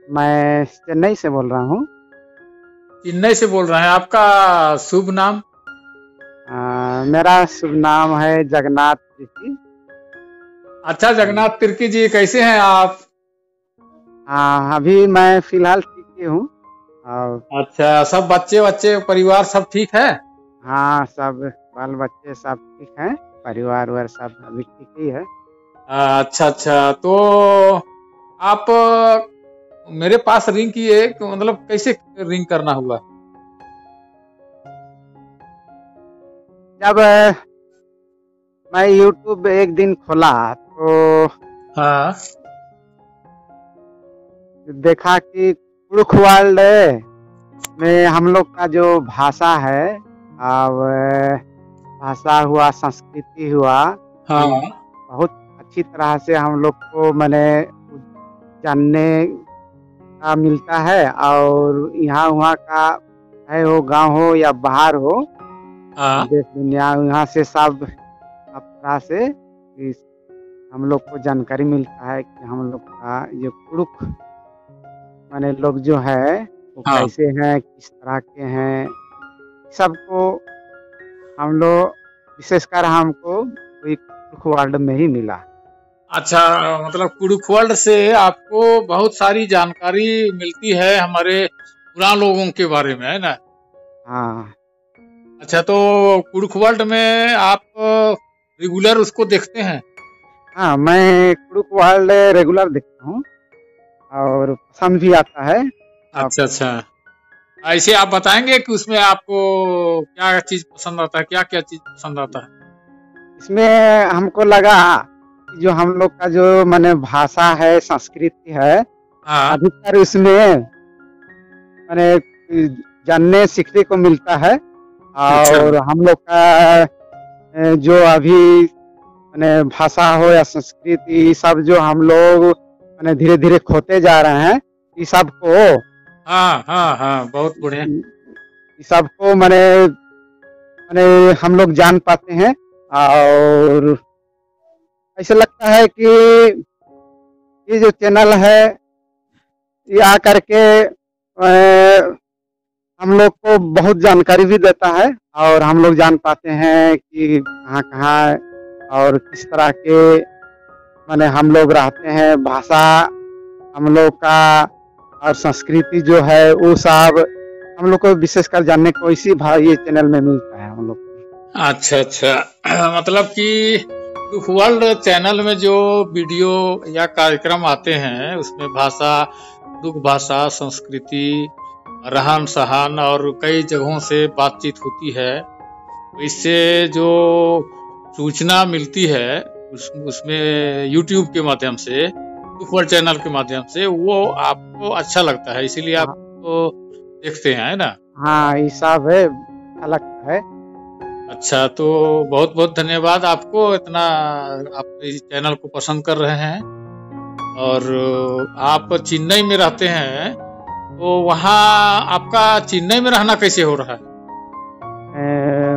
मैं चेन्नई से बोल रहा हूँ। चेन्नई से बोल रहे हैं। आपका शुभ नाम? मेरा शुभ नाम है जगन्नाथ ऋषि। अच्छा, जगन्नाथ तिर्की जी, कैसे हैं आप? अभी मैं फिलहाल ठीक ही हूँ। और अच्छा, सब बच्चे बच्चे परिवार सब ठीक है? हाँ, सब बाल बच्चे सब ठीक हैं। परिवार वार सब अभी ठीक ही है। अच्छा अच्छा, तो आप मेरे पास रिंग किए, मतलब कैसे रिंग करना हुआ? जब मैं YouTube एक दिन खोला तो हाँ देखा कि कुड़ुख वर्ल्ड में हम लोग का जो भाषा है, अब भाषा हुआ, संस्कृति हुआ, हाँ बहुत अच्छी तरह से हम लोग को मैंने जानने का मिलता है। और यहाँ वहाँ का है, हो गांव हो या बाहर हो, हाँ। देश दुनिया, यहाँ से सब तरह से हम लोग को जानकारी मिलता है कि हम लोग का ये कुड़ुक माने लोग जो है वो हाँ। कैसे हैं, किस तरह के हैं, सबको हम लोग विशेषकर हमको कुड़ुक वर्ल्ड में ही मिला। अच्छा, मतलब कुड़ुख वर्ल्ड से आपको बहुत सारी जानकारी मिलती है हमारे पुराने लोगों के बारे में, है ना? हाँ अच्छा, तो कुड़ुख वर्ल्ड में आप रेगुलर उसको देखते हैं? हाँ, मैं कुड़ुक वर्ल्ड रेगुलर देखता हूँ और पसंद भी आता है। आप अच्छा अच्छा, ऐसे आप बताएंगे कि उसमें आपको क्या चीज पसंद आता है, क्या क्या चीज पसंद आता है? इसमें हमको लगा कि जो हम लोग का जो माने भाषा है, संस्कृति है, हाँ। अधिकतर उसमें माने जानने सीखने को मिलता है। अच्छा। और हम लोग का जो अभी माने भाषा हो या संस्कृति, सब जो हम लोग माने धीरे धीरे खोते जा रहे हैं, इस सबको हाँ हाँ हाँ, बहुत बढ़िया। इस सबको माने माने हम लोग जान पाते हैं। और ऐसा लगता है कि ये जो चैनल है ये आकर के हम लोग को बहुत जानकारी भी देता है और हम लोग जान पाते हैं कि कहाँ कहाँ और किस तरह के माने हम लोग रहते हैं, भाषा हम लोग का और संस्कृति जो है वो सब हम लोग को विशेषकर जानने को इसी ये चैनल में मिलता है हम लोग को। अच्छा अच्छा, मतलब कि दुख वर्ल्ड चैनल में जो वीडियो या कार्यक्रम आते हैं उसमें भाषा, दुख भाषा, संस्कृति, रहन सहन और कई जगहों से बातचीत होती है। तो इससे जो सूचना मिलती है उसमें YouTube के माध्यम से, दुख वर्ल्ड चैनल के माध्यम से, वो आपको अच्छा लगता है, इसीलिए आप हाँ तो देखते हैं, है ना? हाँ, ये सब है, अच्छा लगता है। अच्छा, तो बहुत बहुत धन्यवाद आपको, इतना आप इस चैनल को पसंद कर रहे हैं। और आप चेन्नई में रहते हैं, तो वहाँ आपका चेन्नई में रहना कैसे हो रहा है?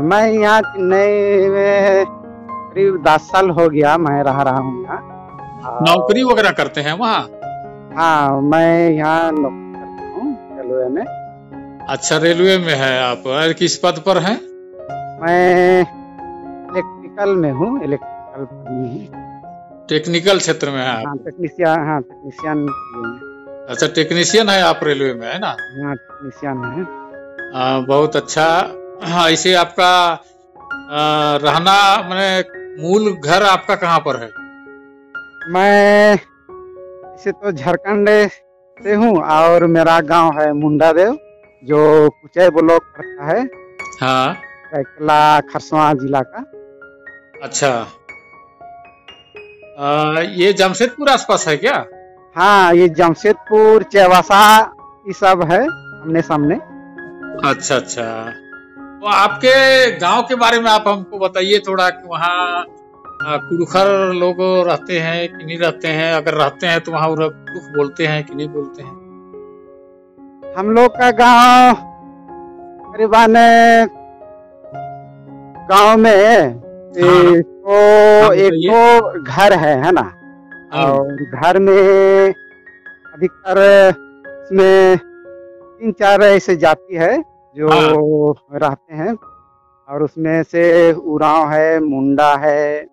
मैं यहाँ चेन्नई में करीब 10 साल हो गया मैं रह रहा हूँ यहाँ। नौकरी वगैरह करते हैं वहाँ? हाँ, मैं यहाँ नौकरी करता हूँ रेलवे में। अच्छा, रेलवे में है आप? और किस पद पर हैं? मैं इलेक्ट्रिकल में हूँ, इलेक्ट्रिकल में हूँ। टेक्निकल क्षेत्र में है आप? हाँ टेक्नीशियन, हाँ टेक्नीशियन में। अच्छा, टेक्नीशियन है आप रेलवे में, है ना? हाँ टेक्नीशियन है। बहुत अच्छा। हाँ, इसे आपका रहना, मैंने मूल घर आपका कहाँ पर है? मैं इसे तो झारखंड से हूँ और मेरा गांव है मुंडादेव, जो कुचाई ब्लॉक पड़ता है, हाँ। सरायकेला खरसावां जिला का। अच्छा, ये जमशेदपुर आसपास है क्या? हाँ, ये जमशेदपुर, चेवासा, ये सब है आमने सामने। अच्छा अच्छा, तो आपके गांव के बारे में आप हमको बताइए थोड़ा कि वहाँ कुड़ुखर लोग रहते हैं कि नहीं रहते हैं? अगर रहते हैं तो वहाँ कुड़ुख बोलते हैं कि नहीं बोलते हैं? हम लोग का गांव करीबन गांव में हाँ तो एक बताइए। तो घर है ना? हाँ और घर में अधिकतर उसमें 3-4 ऐसे जाति है जो हाँ रहते हैं, और उसमें से उरांव है, मुंडा है,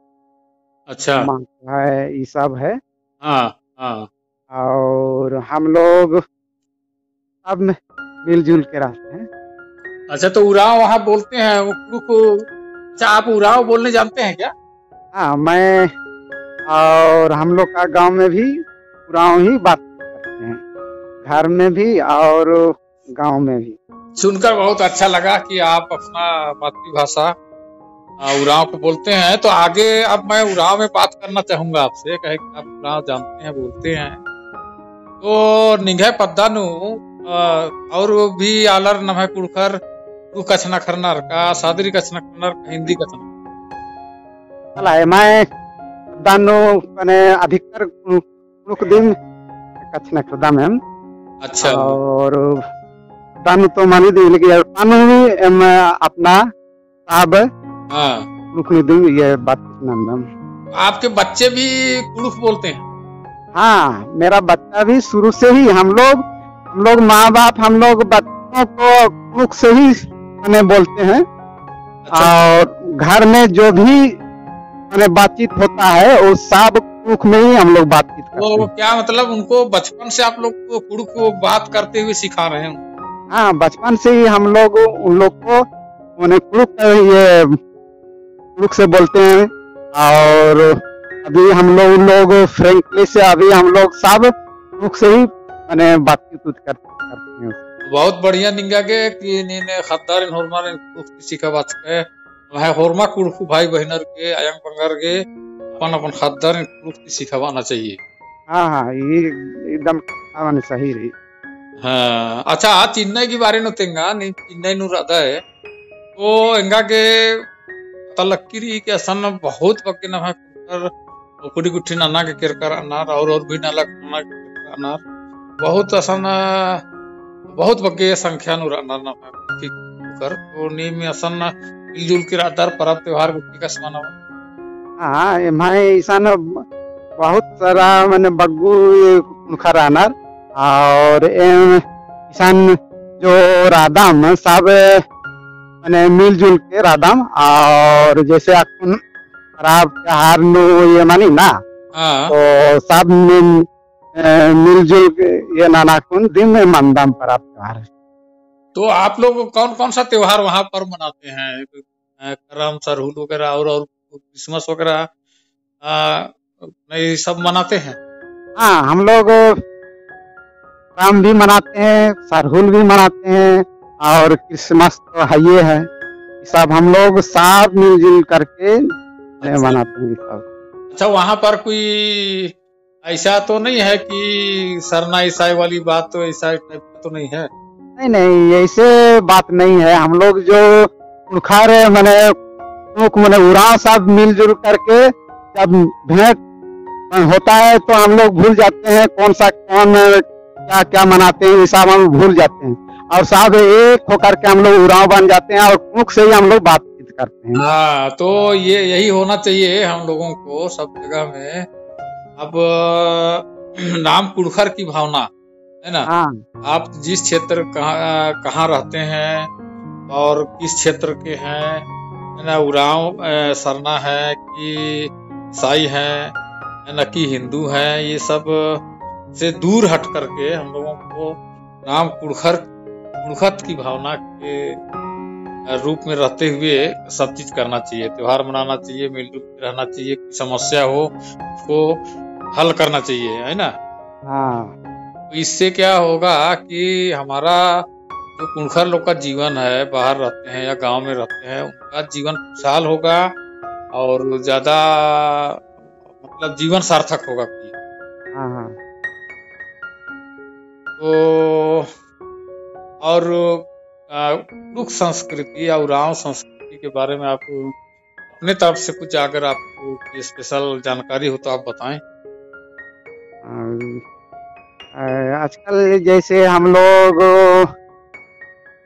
अच्छा मांझा है, ये सब है। हाँ हाँ और हम लोग सब मिलजुल के रहते हैं। अच्छा तो उरांव वहाँ बोलते हैं वो कुड़ुक। अच्छा आप उरांव बोलने जानते हैं क्या? हाँ, मैं और हम लोग का गांव में भी उरांव ही बात करते हैं, घर में भी और गांव में भी। सुनकर बहुत अच्छा लगा कि आप अपना मातृभाषा उरांव को बोलते हैं। तो आगे अब मैं उरांव में बात करना चाहूंगा आपसे, कहे कि आप उरांव जानते हैं, बोलते हैं। तो निघे पद्दानु और भी आलर नमः कुड़कर तू कछना खरनर का सादरी कछना खरनर का हिंदी कछना चला है मैं दानो कने अधिकतर कुछ दिन कच्छना खरदा में। अच्छा और दानु तो मानी दी लेकिन पानु भी अपना साहब हाँ कुछ दिन ये बात नाम। आपके बच्चे भी कुड़ुक बोलते हैं? हाँ, मेरा बच्चा भी शुरू से ही हम लोग माँ बाप हम लोग बच्चों को कुछ से ही मैंने बोलते हैं। अच्छा और घर में जो भी मैंने बातचीत होता है वो सब कुछ में ही हम लोग बातचीत करते वो हैं। क्या मतलब उनको बचपन से आप लोग को कुड़ुक को बात करते हुए सिखा रहे हैं? हाँ, बचपन से ही हम लोग उन लोग को उन्हें कुड़ुक से बोलते हैं। और अभी हम लोग फ्रेंकली से अभी हम लोग सब कुड़ुक से ही मैंने बातचीत करते हैं। बहुत बढ़िया निंगा के कि नीने खद्दार इन होरमार इन कुड़ुक की सीखा बात के वह होरमा कुड़ुक भाई बहनर के आयंग पंगार के अपन खद्दार इन कुड़ुक की सिखावाना चाहिए। हाँ, ये एकदम सही रही। हाँ अच्छा चेन्नई के बारे में तेंगा नहीं चेन्नई नु रहता है तो एंगा के तलक्कीरी के असन बहुत पक्के ना है कुड़ी गुट्ठी नाना के किरकर अनार और भी नाला खाना के अनार बहुत असन बहुत पक्के संख्या नु अनार ना है कर तो नी में असन मिलजुल के आधार परब त्योहार गुट्ठी का समान। हाँ, मैं ऐसा न बहुत सारा मैंने बग्गू खरानर और किसान जो राधाम सब मैंने मिलजुल के राधाम और जैसे अकुन खराब त्योहार नु ये मानी ना तो सब मिलजुल के ये नानाकुन दिन में मंदाम परब त्योहार। तो आप लोग कौन कौन सा त्योहार वहां पर मनाते हैं? करम सरहुल वगैरह और क्रिसमस वगैरह ये सब मनाते हैं? हाँ, हम लोग राम भी मनाते हैं, सरहुल भी मनाते हैं और क्रिसमस तो है ये है, सब हम लोग सब मिलजुल करके मनाते हैं सब। अच्छा वहां पर कोई ऐसा तो नहीं है कि सरना ईसाई वाली बात, तो ऐसा टाइप का तो नहीं है? नहीं, ऐसे बात नहीं है। हम लोग जो उखार मैंने उरांव सब मिलजुल करके जब भेंट होता है तो हम लोग भूल जाते हैं कौन क्या क्या मनाते हैं, ये सब हम भूल जाते हैं और सब एक होकर के हम लोग उरांव बन जाते हैं और मुख से ही हम लोग बातचीत करते हैं। हाँ तो ये यही होना चाहिए हम लोगों को सब जगह में। अब नाम कुड़खर की भावना है ना। हाँ। आप जिस क्षेत्र कहाँ रहते हैं और किस क्षेत्र के हैं, है ना, उरांव सरना है कि ईसाई है ना कि हिंदू है, ये सब से दूर हट करके हम लोगों को नाम कुड़खत की भावना के रूप में रहते हुए सब चीज करना चाहिए, त्योहार मनाना चाहिए, मिलजुल के रहना चाहिए, कोई समस्या हो उसको हल करना चाहिए, है ना। हाँ। तो इससे क्या होगा कि हमारा जो कुड़खर लोग का जीवन है, बाहर रहते हैं या गांव में रहते हैं, उनका जीवन खुशहाल होगा और ज्यादा मतलब जीवन सार्थक होगा। हाँ। तो और कुड़ुक संस्कृति या उरांव संस्कृति के बारे में आप अपने तरफ से कुछ अगर आपको स्पेशल जानकारी हो तो आप बताएं। आजकल जैसे हम लोग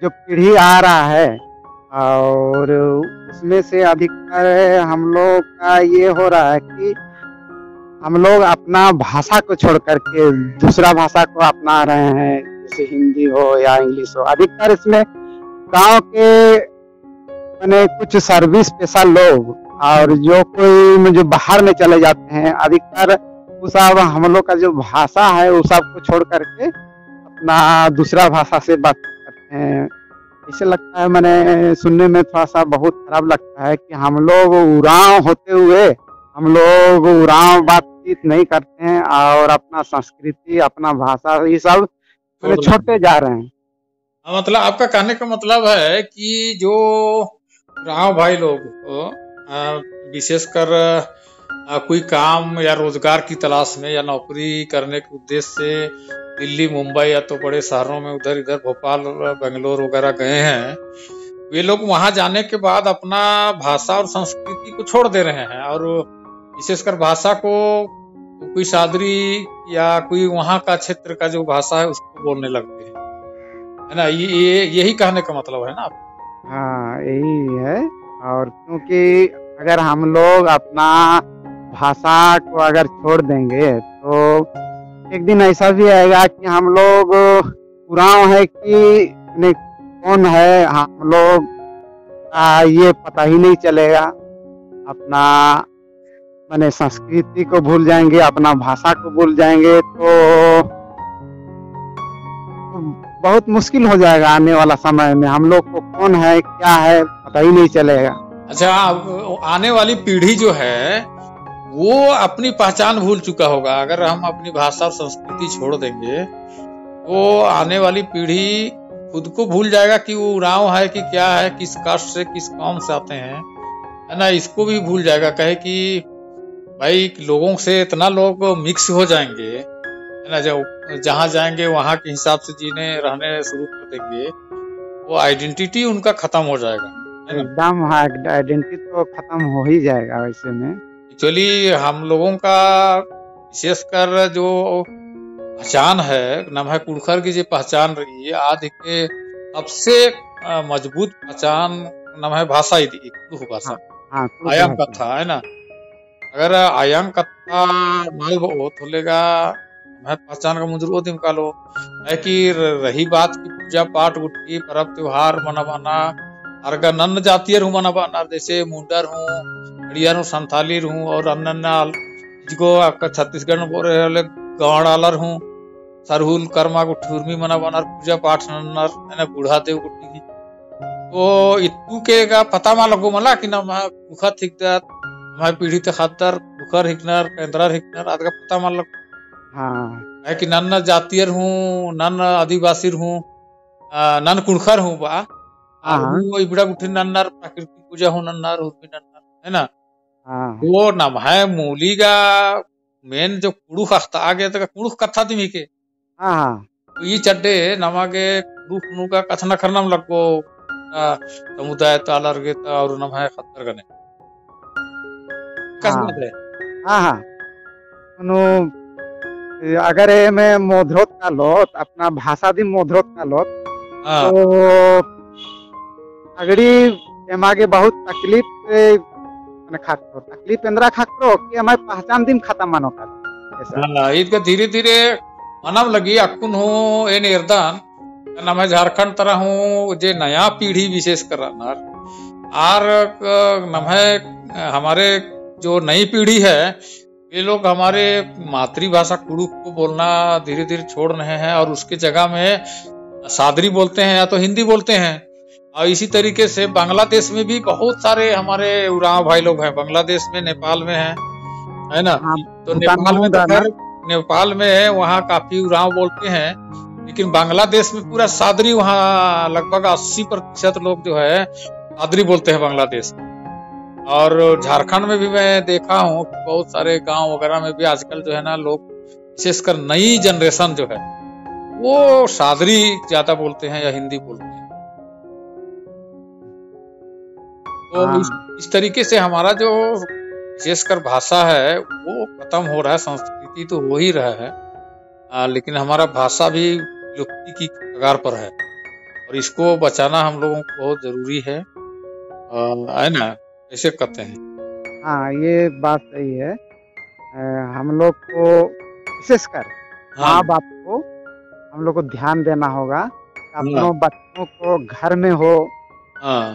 जो पीढ़ी आ रहा है और उसमें से अधिकतर हम लोग का ये हो रहा है कि हम लोग अपना भाषा को छोड़ करके दूसरा भाषा को अपना रहे हैं, जैसे हिंदी हो या इंग्लिश हो। अधिकतर इसमें गांव के मैंने कुछ सर्विस पेशा लोग और जो बाहर में चले जाते हैं, अधिकतर वो सब हम लोग का जो भाषा है वो सब को छोड़ करके अपना दूसरा भाषा से बात करते हैं। इसे लगता है, मैंने सुनने में थोड़ा सा बहुत खराब लगता है कि हम लोग उरांव होते हुए हम लोग उरांव बातचीत नहीं करते हैं और अपना संस्कृति, अपना भाषा ये सब मैंने छोड़ते जा रहे हैं। मतलब आपका कहने का मतलब है कि जो गाँव भाई लोग को विशेषकर कोई काम या रोजगार की तलाश में या नौकरी करने के उद्देश्य से दिल्ली, मुंबई या तो बड़े शहरों में उधर इधर भोपाल, बेंगलोर वगैरह गए हैं, वे लोग वहां जाने के बाद अपना भाषा और संस्कृति को छोड़ दे रहे हैं और विशेषकर भाषा को कोई सादरी या कोई वहां का क्षेत्र का जो भाषा है उसको बोलने लगते हैं, है ना? ये यही कहने का मतलब है ना आप? हाँ, यही है। और क्योंकि अगर हम लोग अपना भाषा को अगर छोड़ देंगे तो एक दिन ऐसा भी आएगा कि हम लोग उरांव है कि कौन है, हम लोग ये पता ही नहीं चलेगा। अपना मैंने संस्कृति को भूल जाएंगे, अपना भाषा को भूल जाएंगे तो बहुत मुश्किल हो जाएगा। आने वाला समय में हम लोग को कौन है क्या है पता ही नहीं चलेगा। अच्छा, आने वाली पीढ़ी जो है वो अपनी पहचान भूल चुका होगा। अगर हम अपनी भाषा और संस्कृति छोड़ देंगे तो आने वाली पीढ़ी खुद को भूल जाएगा कि वो उरांव है कि क्या है, किस कास्ट से किस कौम से आते हैं, है ना? इसको भी भूल जाएगा। कहे कि भाई लोगों से इतना लोग मिक्स हो जाएंगे, है ना, जब जहाँ जाएंगे वहां के हिसाब से जीने रहने शुरू कर देंगे, वो आइडेंटिटी उनका खत्म हो जाएगा। एकदम आइडेंटिटी तो खत्म हो ही जाएगा। वैसे में एक्चुअली हम लोगों का विशेषकर जो पहचान है, नमः कुड़खर की जो पहचान रही है आज के सबसे मजबूत पहचान नमः भाषा ही थी, कुड़ुख भाषा। आयम कथा है ना, अगर आयम कथा माल बहुत होलेगा मैं पहचान का मुजरो दिन का लो है कि रही बात की पूजा पाठ उठी पर्व त्योहार मनावाना अरगा नन्न जातीय हूँ मनावाना, जैसे मुंडर हूँ, हड़िया हूँ, संथाली हूँ और अन्य जिसको छत्तीसगढ़ में बोल रहे वाले गवाड़ालर हूँ, सरहुल कर्मा को ठुरमी मनावाना पूजा पाठ नन्नर है ना, बूढ़ा देव को टीगी तो इतू के का पता मा लगो मला कि ना मुखा ठीक दात हमारी पीढ़ी ते खातर बुखर हिकनर केंद्र हिकनर आज का पता मान लगो। हाँ है कि नन्न जातीय हूँ, नन्न आदिवासी हूँ, नन्न कुड़खर हूँ बा, वो इबड़ा गुठी नन्नर प्राकृतिक पूजा हूँ नन्नर हुरमी नन्नर, है ना? वो नाम है मूली का मेन जो कुड़ुख आ गया तो कुड़ुख कथा थी मीके तो ये चड्डे नमागे कुड़ुख नु का कथना करना लगो समुदाय तालर के और नम है खतर गने कसमत है। हाँ अगर मैं मोधरोत का लोत अपना भाषा दी मोधरोत का लोत तो अगड़ी एमागे बहुत तकलीफ खाकरो तकलीफ इंद्रा खाकरो कि हमारे पहचान दिन खत्म मानो कर ईद का धीरे धीरे मनम लगी अकुन हो ए निर्दान नम झारखंड तरह हूँ जे नया पीढ़ी विशेष कर आर नम हमारे जो नई पीढ़ी है ये लोग हमारे मातृभाषा कुड़ुख को बोलना धीरे धीरे छोड़ रहे हैं और उसके जगह में सादरी बोलते हैं या तो हिंदी बोलते हैं। और इसी तरीके से बांग्लादेश में भी बहुत सारे हमारे उरांव भाई लोग हैं, बांग्लादेश में, नेपाल में है ना? तो नेपाल में है वहाँ काफी उरांव बोलते हैं, लेकिन बांग्लादेश में पूरा सादरी वहाँ लगभग 80% लोग जो है सादरी बोलते हैं बांग्लादेश में। और झारखंड में भी मैं देखा हूँ कि बहुत सारे गांव वगैरह में भी आजकल जो है ना लोग विशेषकर नई जनरेशन जो है वो सादरी ज्यादा बोलते हैं या हिंदी बोलते हैं। तो इस तरीके से हमारा जो विशेषकर भाषा है वो खत्म हो रहा है, संस्कृति तो हो ही रहा है, लेकिन हमारा भाषा भी विलुप्ति की कगार पर है और इसको बचाना हम लोगों को बहुत जरूरी है ना? ऐसे कहते हैं। हाँ, ये बात सही है। हम लोग को विशेषकर माँ बाप को हम लोग को ध्यान देना होगा। हाँ अपनों बच्चों को घर में हो हाँ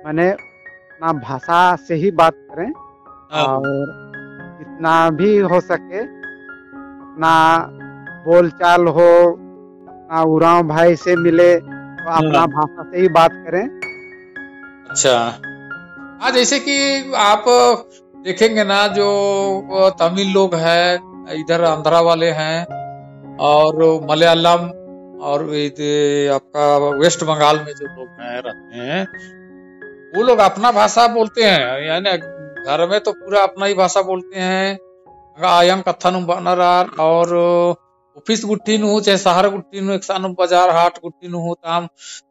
माने अपना भाषा से ही बात करें, हाँ और जितना भी हो सके अपना बोलचाल हो, अपना उराव भाई से मिले तो हाँ। अपना भाषा से ही बात करें। अच्छा, हाँ, जैसे कि आप देखेंगे ना, जो तमिल लोग हैं, इधर आंध्रा वाले हैं, और मलयालम, और आपका वेस्ट बंगाल में जो लोग हैं रहते हैं, वो लोग अपना भाषा बोलते हैं, यानी घर में तो पूरा अपना ही भाषा बोलते हैं। आयम कथा नु बनरार, और ऑफिस गुट्टी नु चाहे शहर गुट्टी नु एक सानु बाजार हाट गुट्टी नु हो ताम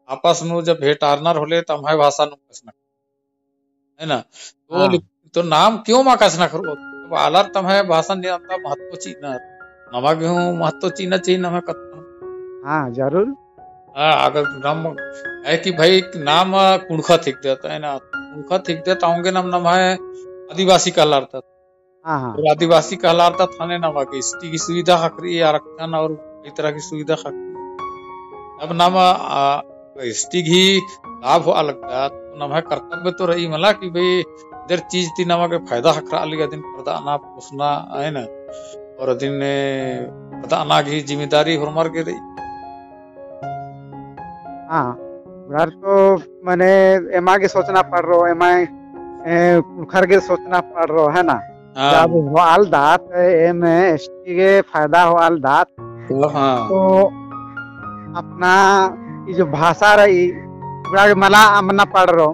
आपस नु जब भेट आर्नर होले तम है भाषा नु कसना, है ना। तो हाँ तो नाम क्यों मा कसना करो, तो आलर तम है भाषा नहीं आता महत्व चीना नमा क्यों महत्व चीना चाहिए नमे कथा। हाँ जरूर। हाँ, अगर नाम है कि भाई नाम कुणखा थिक देता है ना, कुणखा थिक देता होंगे नाम नाम है आदिवासी कहलाता, हाँ हाँ और आदिवासी कहलाता थाने नाम की एसटी की सुविधा हकरी आरक्षण और कई तरह की सुविधा हकरी। अब नाम एसटी ही लाभ हो अलग था, तो नाम है कर्तव्य तो रही मला कि भाई इधर चीज थी नाम के फायदा हकरा लिया दिन प्रदाना पोसना है ना, और दिन प्रदाना की जिम्मेदारी हरमर के रही। हाँ घर तो मैंने एमा के सोचना पड़ रहा है, एमा कुखर के सोचना पड़ रहा है ना। हाँ जब होल दात एमे एसटी के फायदा होल दात हाँ तो अपना ये जो भाषा रही पूरा के मला मना पड़ रहा,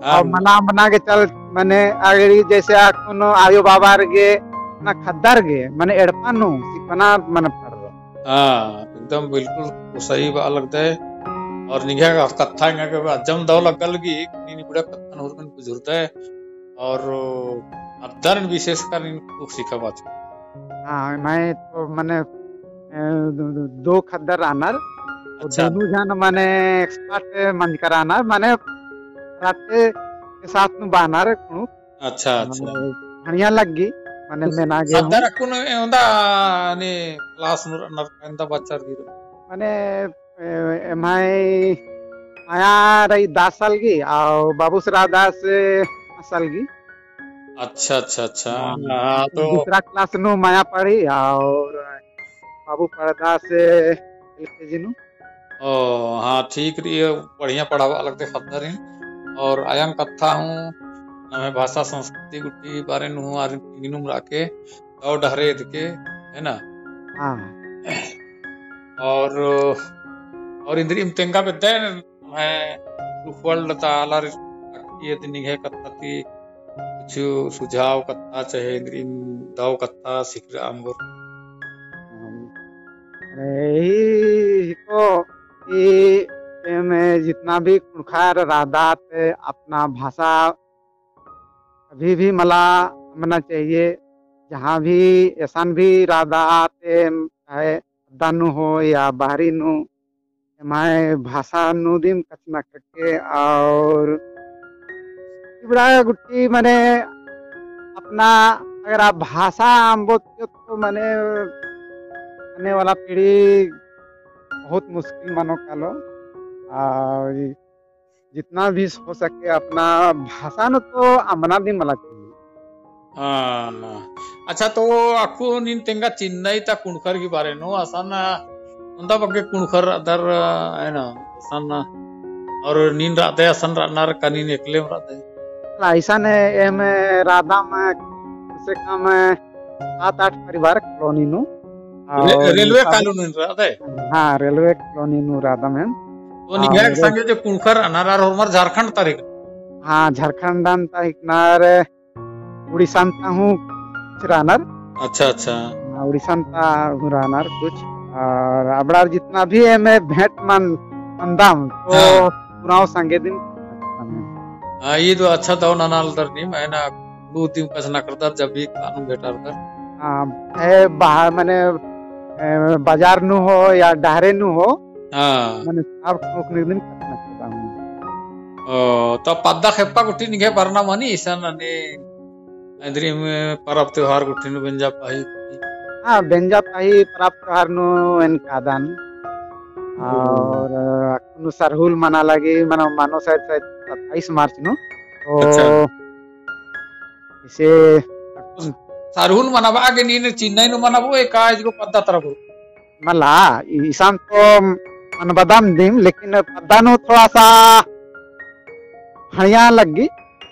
हाँ और मना बना के चल मैंने अगर ये जैसे कोनो आयो बाबा गे अपना खद्दर गे मैंने एड़पन सिपना मन पड़ रहा। हाँ, एकदम बिल्कुल सही बात लगता है। और निघा का कथा के अजम दौ लगल की नी बुढ़ा कथन होर में गुजरता है, और अदर विशेषकर इन दुख सीखा बात। हाँ मैं तो मैंने दो खद्दर आनर तो अच्छा दोनों जन मैंने एक्सपर्ट मंज कर आनर मैंने राते के साथ में बानर कुणु अच्छा अच्छा। बढ़िया लग गई मैंने मेना गे हूँ अदर अकुन ओंदा ने क्लास नर कंदा बच्चा गिर मैंने एमआई आया रही 10 साल की और बाबू सरा 10 साल की। अच्छा अच्छा अच्छा। हाँ तो दूसरा क्लास नु माया पढ़ी और बाबू पढ़दा से एलकेजी नु। ओ हाँ ठीक रही है, बढ़िया पढ़ावा अलग दे खबर है। और आयम कथा हूँ नमे भाषा संस्कृति गुट्टी बारे नु आर गिनुम राके दौ डहरे के, है ना। हाँ और इंद्री इम्तेंगा पे दे मैं रुखवल तालार ये दिन है कथा ती कुछ सुझाव कथा चाहे इंद्री दाव कथा सीख आमगोर। यही को ये में जितना भी कुणखार रादात अपना भाषा कभी भी मला समझना चाहिए। जहाँ भी ऐसा भी रादात है दानु हो या बाहरी नु मैं भाषा नु दिन कचना करके और बड़ा गुट्टी मैंने अपना अगर आप भाषा बोलते तो मैंने आने वाला पीढ़ी बहुत मुश्किल मानो कालो, और जितना भी हो सके अपना भाषा न तो अमना दिन मला चाहिए। हाँ अच्छा, तो aku nin tenga चिन्नई ता कुणखर के बारे नो आसान उनदा बगे कुणखर अदर है ना आसान, और नीन राते आसान रानार कनी निकले राते ऐसा ने एम राधा में कम से कम 7-8 परिवार कॉलोनी नु रेलवे कॉलोनी राते। हाँ रेलवे कॉलोनी नु राधा में तो निघाक संगे जो कुणखर अनारार होमर झारखंड तारीख। हाँ झारखंड ताहिकनार उड़ीसा हूँ रानर। अच्छा अच्छा। उड़ीसा हूँ रानर कुछ, और अबड़ा जितना भी है मैं भेंट मंदाम तो पुराव संगे दिन। हाँ ये तो अच्छा दो नानाल दर नहीं मैं ना दो तीन कसना करता जब भी कानून बेटा दर। हाँ है बाहर मैंने बाजार नु हो या डहरे नु हो। हाँ मैंने सब कोकने दिन कसना करता हूँ। तो पद्दा खेपा गुट्टी निघे भरना मानी ईसान ने इंद्री में परब त्योहार गुट्टी नु बेंजा पाही। हाँ बेंजा पाही परब त्योहार नु एन कादान और सरहुल मना लगी मानो शायद 27 मार्च नु अच्छा तो इसे सारहुल मनाबा आगे नी चिन्नई नु मनाबो ए का इजको पद्दा तरफ मला ईशान तो मन बदाम दीम लेकिन पद्दानु थोड़ा सा हड़िया लगी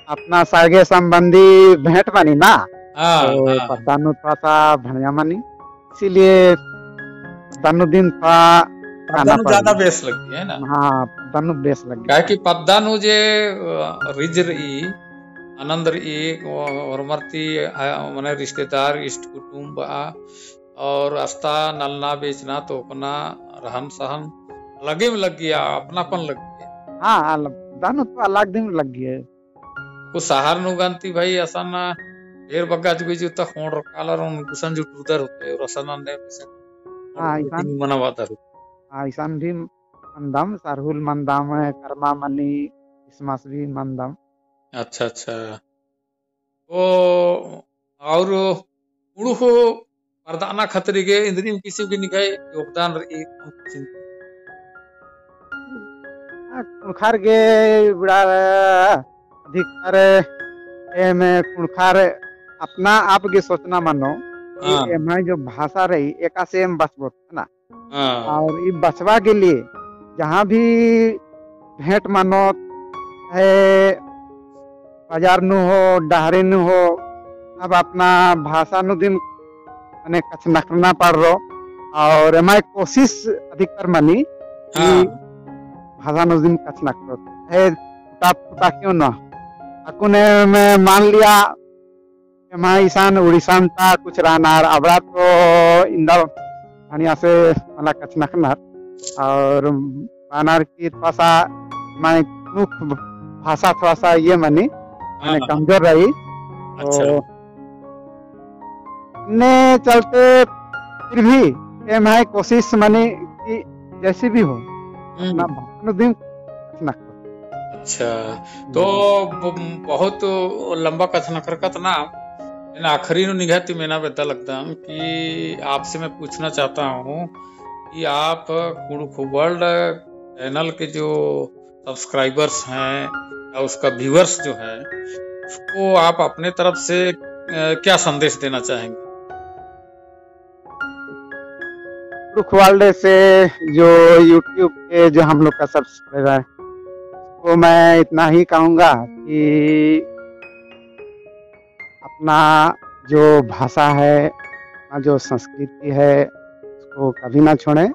अपना सागे संबंधी भेंट बनी ना तो पद्दानु थोड़ा सा भड़िया मनी इसीलिए पद्दानु दिन थोड़ा पद्दानु ज्यादा बेस लगी है ना। हाँ पद्दानु बेस लगी क्या कि पद्दानु जे रिज रही आनंद रही और मरती मने रिश्तेदार इष्ट कुटुंब और रास्ता नलना बेचना तो अपना रहन सहन लगे में लग गया अपनापन लग गया। हाँ दानु तो अलग दिन लग गया कुछ सहार नु गंती भाई असन ढेर बग्गा जुगी जो तक होड़ कालर उन कुसन जो टूदर होते और असन ने हाँ ईशान मनावाता रु हाँ ईशान भी मंदम सरहुल मंदम कर्मा मनी क्रिसमस भी मंदम। अच्छा अच्छा तो और उड़ू हो परदाना खतरी के इंद्रियम किसी की निकाय योगदान कुणखार के बड़ा अधिकतर में कुणखार अपना आप के सोचना मानो कि मैं जो भाषा रही एका से हम बचबो ना और ये बचवा के लिए जहाँ भी भेंट मानो है बाजार नु हो डहरे नु हो अब अपना भाषा नु दिन मैंने कछ नखना पड़ रो और मैं कोशिश अधिकतर मनी कि भाषा नु दिन कछ नखरो है टूटा क्यों ना अकुने में मान लिया कि मैं ईशान उड़ीसा था कुछ रहना अबड़ा तो इंदर हनिया से मला कछ नखना और बानर की थोड़ा सा मैं मुख भाषा थोड़ा सा ये मनी मैंने कमजोर रही तो ने चलते फिर भी मैं कोशिश मनी कि जैसी भी हो अपना भाषा दिन कथन करो। अच्छा तो बहुत लंबा कथन करकत ना आखिरी निगहती मेना बेता लगता कि आपसे मैं पूछना चाहता हूँ कि आप कुड़ुख वर्ल्ड चैनल के जो सब्सक्राइबर्स हैं या उसका व्यूअर्स जो है उसको आप अपने तरफ से क्या संदेश देना चाहेंगे? कुड़ुख वर्ल्ड से जो YouTube के जो हम लोग का सब्सक्राइबर है तो मैं इतना ही कहूँगा कि अपना जो भाषा है अपना जो संस्कृति है उसको कभी ना छोड़ें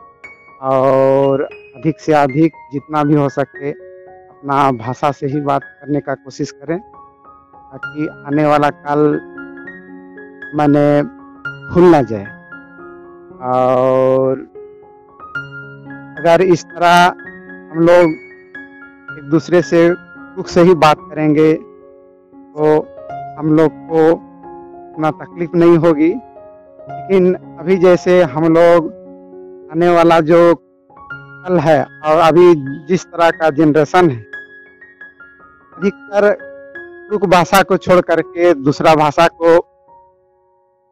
और अधिक से अधिक जितना भी हो सके अपना भाषा से ही बात करने का कोशिश करें ताकि आने वाला काल मैंने भूल ना जाए। और अगर इस तरह हम लोग एक दूसरे से दुख से ही बात करेंगे तो हम लोग को उतना तकलीफ नहीं होगी। लेकिन अभी जैसे हम लोग आने वाला जो कल है और अभी जिस तरह का जनरेशन है अधिकतर तुर्क भाषा को छोड़ करके दूसरा भाषा को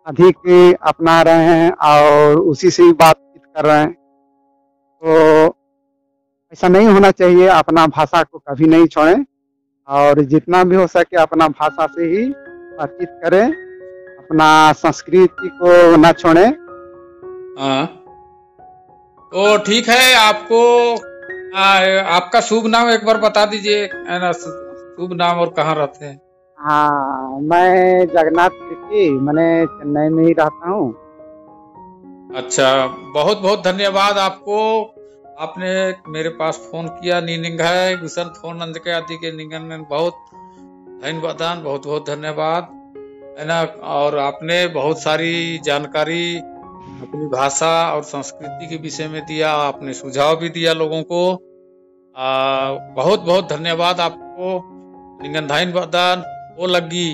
अधिक अपना रहे हैं और उसी से ही बातचीत कर रहे हैं तो ऐसा नहीं होना चाहिए। अपना भाषा को कभी नहीं छोड़ें और जितना भी हो सके अपना भाषा से ही बातचीत करें अपना संस्कृति को न छोड़ें। हाँ तो ठीक है आपको आपका शुभ नाम एक बार बता दीजिए शुभ नाम और कहाँ रहते हैं? हाँ मैं जगन्नाथ तिर्की मैंने चेन्नई में ही रहता हूँ। अच्छा बहुत बहुत धन्यवाद आपको आपने मेरे पास फोन किया नीनिंग है गुसन फोन नंद के आदि के निगन बहुत धन्यवाद बहुत बहुत धन्यवाद है ना। और आपने बहुत सारी जानकारी अपनी भाषा और संस्कृति के विषय में दिया आपने सुझाव भी दिया लोगों को बहुत बहुत धन्यवाद आपको निगन धाइन बदान वो लगी